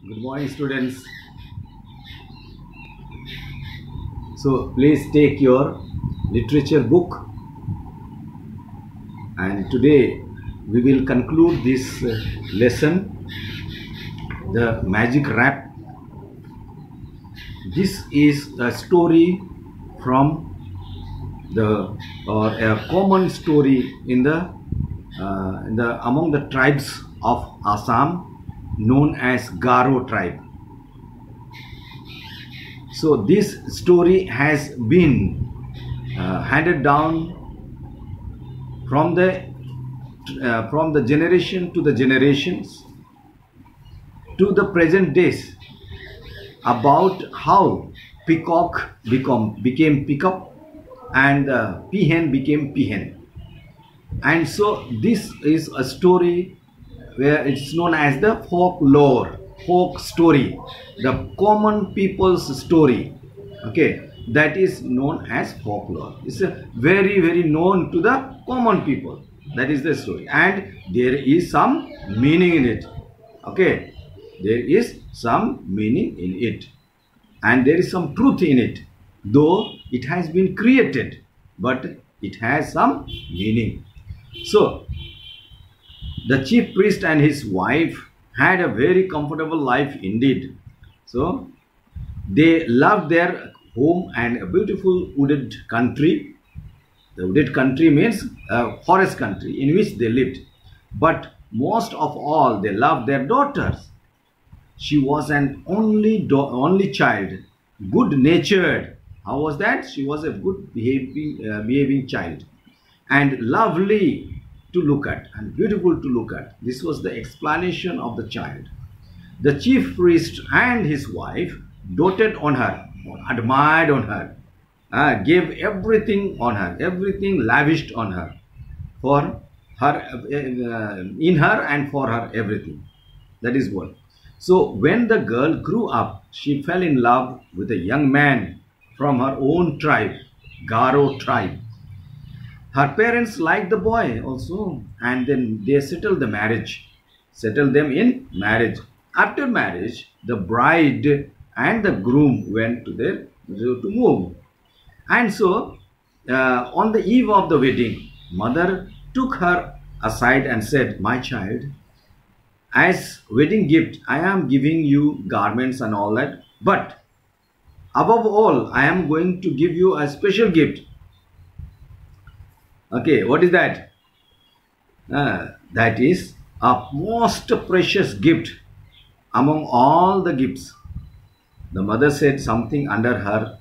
Good morning, students. So, please take your literature book, and today we will conclude this lesson, the magic rap. This is a story from the or a common story in the among the tribes of Assam, known as Garo tribe. So this story has been handed down from the generation to the generations to the present days about how peacock became peacock and peahen became peahen. And so this is a story where it's known as the folklore, folk story, the common people's story. Okay, that is known as folklore. It's a very known to the common people. That is the story, and there is some meaning in it. Okay, there is some meaning in it, and there is some truth in it, though it has been created, but it has some meaning. So the chief priest and his wife had a very comfortable life indeed. So they loved their home and a beautiful wooded country. The wooded country means a forest country in which they lived. But most of all, they loved their daughters. She was an only child, good natured. How was that? She was a good behaving child, and lovely to look at and beautiful to look at. This was the explanation of the child. The chief priest and his wife doted on her, admired on her, gave everything on her, everything lavished on her, for her, in her and for her, everything. That is what. So when the girl grew up, she fell in love with a young man from her own tribe, Garo tribe. Her parents liked the boy also, and then they settled them in marriage. After marriage, the bride and the groom went to move. And so, on the eve of the wedding, mother took her aside and said, "My child, as wedding gift, I am giving you garments and all that, but above all, I am going to give you a special gift." Okay, what is that? That is a most precious gift among all the gifts. The mother said something under her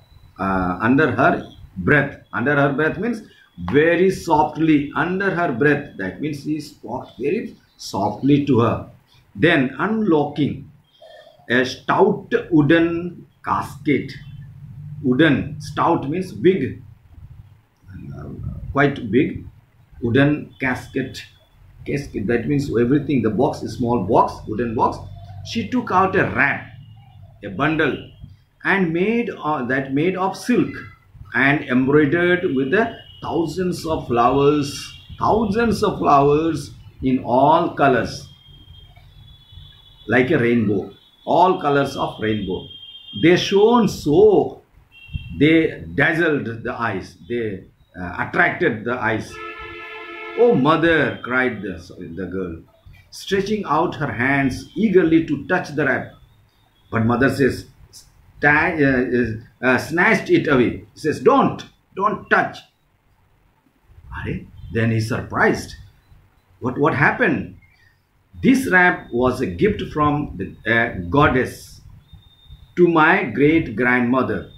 breath. Under her breath means very softly. Under her breath, that means he spoke very softly to her. Then unlocking a stout wooden casket. Wooden, stout means big, quite big, wooden casket. That means everything. The box is small box, wooden box. She took out a wrap, a bundle, and made of silk and embroidered with the thousands of flowers in all colors, like a rainbow, all colors of rainbow. They shone so, they dazzled the eyes, they attracted the eyes. "Oh mother," cried the girl, stretching out her hands eagerly to touch the wrap. But mother says, snatched it away. He says, don't touch." Then he's surprised. What happened? "This wrap was a gift from the goddess to my great grandmother,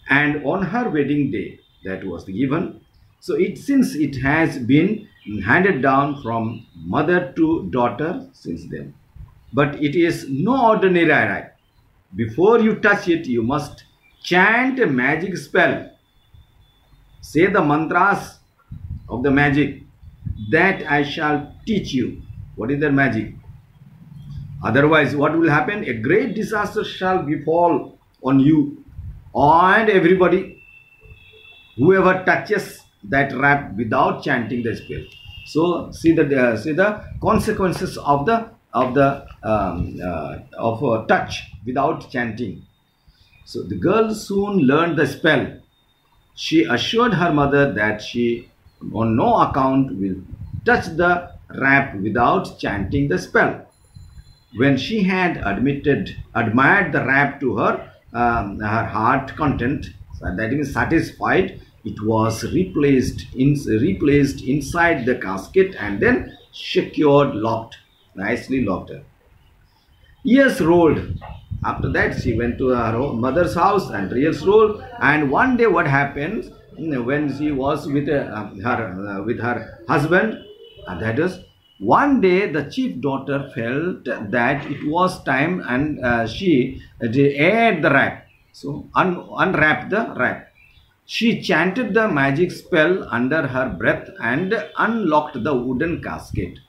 and on her wedding day that was given. So since it has been handed down from mother to daughter since then. But it is no ordinary wrap. Before you touch it, you must chant a magic spell. Say the mantras of the magic that I shall teach you." What is that magic? "Otherwise, what will happen? A great disaster shall befall on you and everybody, whoever touches that wrap without chanting the spell." So see the consequences of the touch without chanting. So the girl soon learned the spell. She assured her mother that she on no account will touch the wrap without chanting the spell. When she had admired the wrap to her heart content, so that is satisfied, it was replaced inside the casket and then secured, nicely locked. Years rolled. After that, she went to her mother's house and years rolled. And one day, what happened when she was with her husband? That is, one day the chief daughter felt that it was time, and she aired the wrap. So unwrapped the wrap. She chanted the magic spell under her breath and unlocked the wooden casket.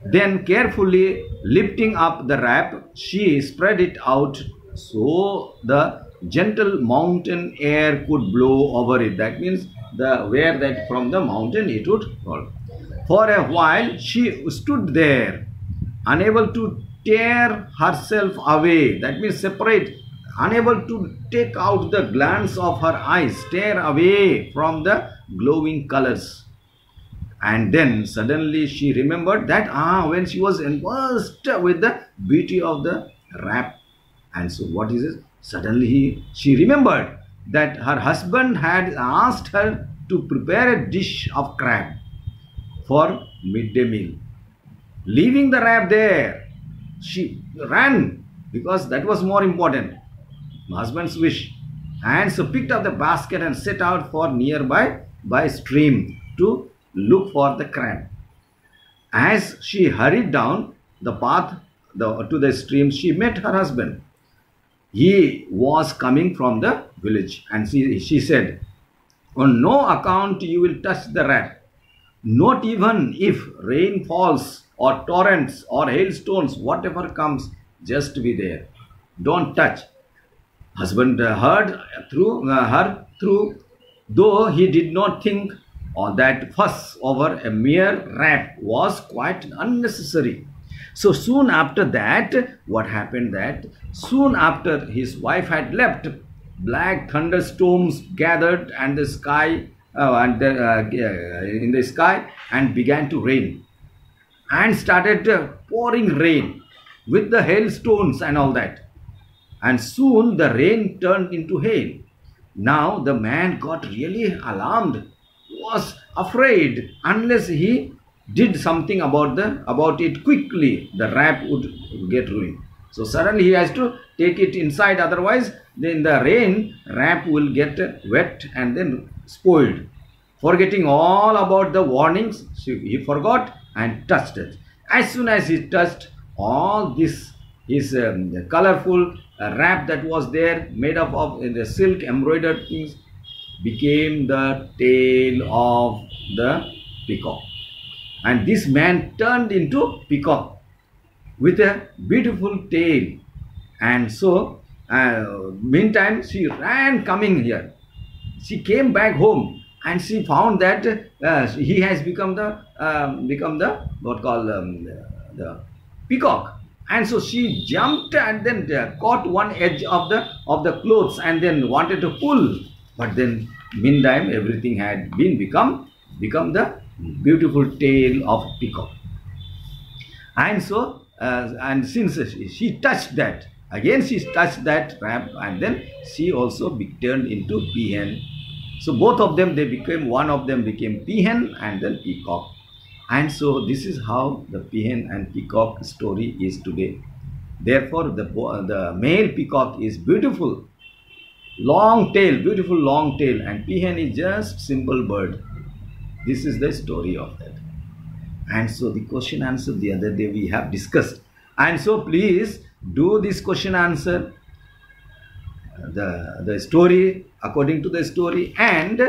Then carefully lifting up the wrap, she spread it out so the gentle mountain air could blow over it. That means that from the mountain it would fall. For a while she stood there, unable to tear herself away. That means separate, unable to take out the glance of her eyes, stare away from the glowing colors. And then suddenly she remembered that when she was engrossed with the beauty of the wrap. And so what is it? Suddenly she remembered that her husband had asked her to prepare a dish of crab for midday meal. Leaving the wrap there, she ran because that was more important, husband's wish. And so picked up the basket and set out for nearby stream to look for the crab. As she hurried down the path to the stream, she met her husband. He was coming from the village, and she said, "On no account you will touch the wrap, not even if rain falls or torrents or hailstones, whatever comes, just be there. Don't touch." Husband heard her through, though he did not think that fuss over a mere wrap was quite unnecessary. So soon after that, what happened that soon after his wife had left, black thunderstorms gathered and the sky in the sky and began to rain, and started pouring rain with the hailstones and all that. And soon the rain turned into hail. Now the man got really alarmed, was afraid unless he did something about it quickly, the wrap would get ruined. So suddenly he has to take it inside, otherwise then the rain wrap will get wet and then spoiled. Forgetting all about the warnings, he forgot and touched it. As soon as he touched, all this his colorful wrap that was there, made up of the silk embroidered things, became the tail of the peacock. And this man turned into peacock with a beautiful tail. And so meantime she ran coming here. She came back home and she found that he has become the the peacock. And so she jumped and then caught one edge of the clothes and then wanted to pull. But then meantime everything had become the beautiful tail of peacock. And so and since she touched that, again she touched that wrap, and then she also turned into peahen. So both of them, they became, one of them became peahen and then peacock. And so this is how the peahen and peacock story is today. Therefore the male peacock is beautiful, long tail, beautiful long tail, and peahen is just simple bird. This is the story of that. And so the question answer the other day we have discussed. And so please do this question answer, the story according to the story, and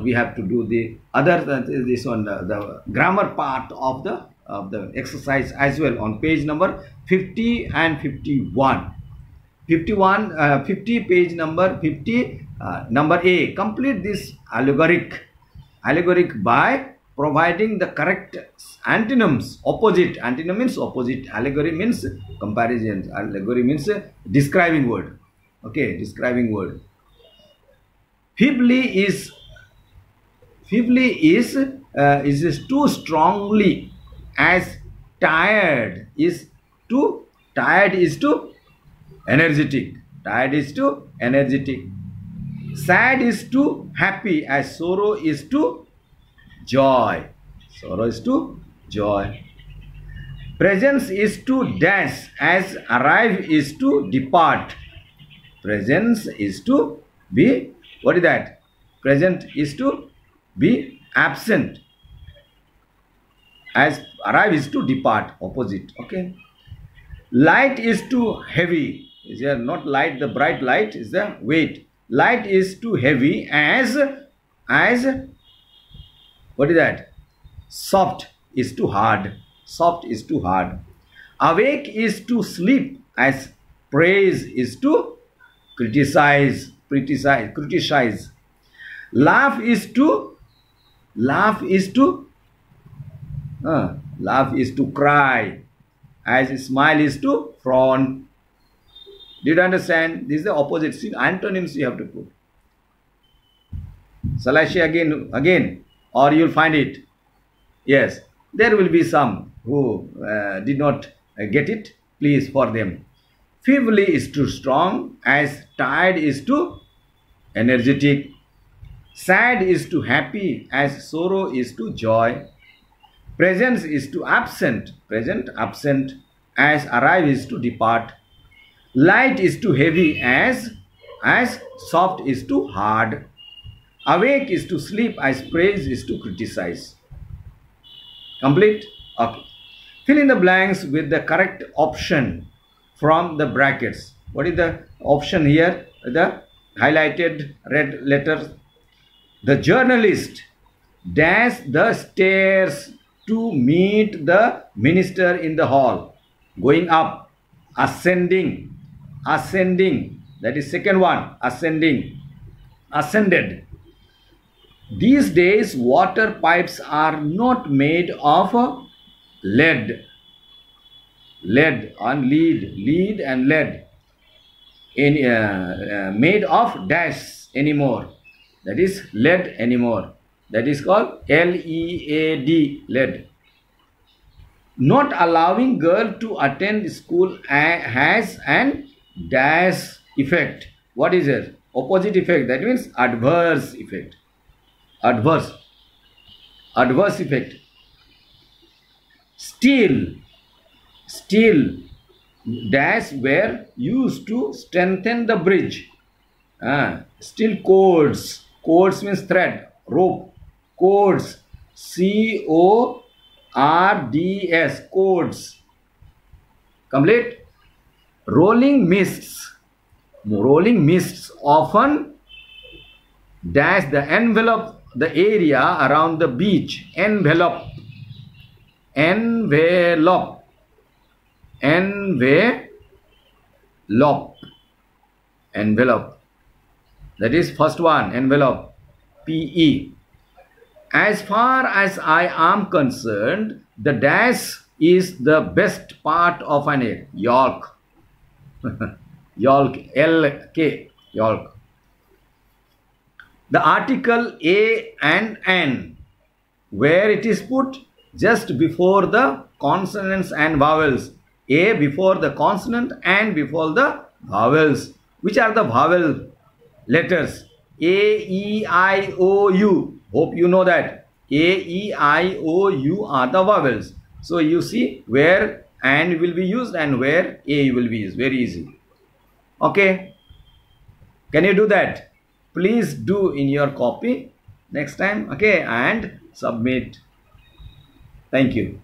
we have to do the other this one the grammar part of the exercise as well on page number 50 and 51. 50 page number 50 number A. Complete this allegoric by providing the correct antonyms. Opposite. Antonym means opposite. Allegory means comparison. Allegory means describing word. Okay, describing word. Feebly is too strongly, as tired is too energetic. Tired is too energetic. Sad is too happy, as sorrow is too joy. Sorrow is too joy. Presence is to dash, as arrive is to depart. Presence is to be, what is that? Present is to be absent, as arrive is to depart, opposite. Okay. Light is too heavy. Is there not light? The bright light is the weight. Light is too heavy, as what is that? Soft is too hard. Soft is too hard. Awake is to sleep, as praise is to criticize. Laugh is to cry, as smile is to frown. Did you understand? This is the opposite. See, antonyms you have to put. Shall I say again, or you'll find it? Yes, there will be some who did not get it. Please, for them. Feebly is too strong, as tired is too energetic. Sad is too happy, as sorrow is too joy. Presence is too absent, absent, as arrive is to depart. Light is too heavy, as soft is too hard. Awake is to sleep, as praise is to criticize. Complete? Okay. Fill in the blanks with the correct option from the brackets. What is the option here? The highlighted red letters. The journalist dashed the stairs to meet the minister in the hall. Going up, ascending. That is second one, ascended. These days, water pipes are not made of lead and lead, made of dash anymore. That is lead anymore. That is called L-E-A-D, lead. Not allowing girl to attend school has an dash effect. What is it? Opposite effect. That means adverse effect. Adverse effect. Steel dash were used to strengthen the bridge. Steel cords means thread, rope. Cords, C-O-R-D-S, cords. Complete. Rolling mists often dash the envelope, the area around the beach. Envelope. That is first one, envelope. P-E. As far as I am concerned, the dash is the best part of an egg. Yolk. Yolk. L-K. Yolk. The article A and N, where it is put just before the consonants and vowels. A before the consonant and before the vowels. Which are the vowel letters? A, E, I, O, U. Hope you know that. A, E, I, O, U are the vowels. So you see where N will be used and where A will be used. Very easy. Okay. Can you do that? Please do in your copy next time. Okay. And submit. Thank you.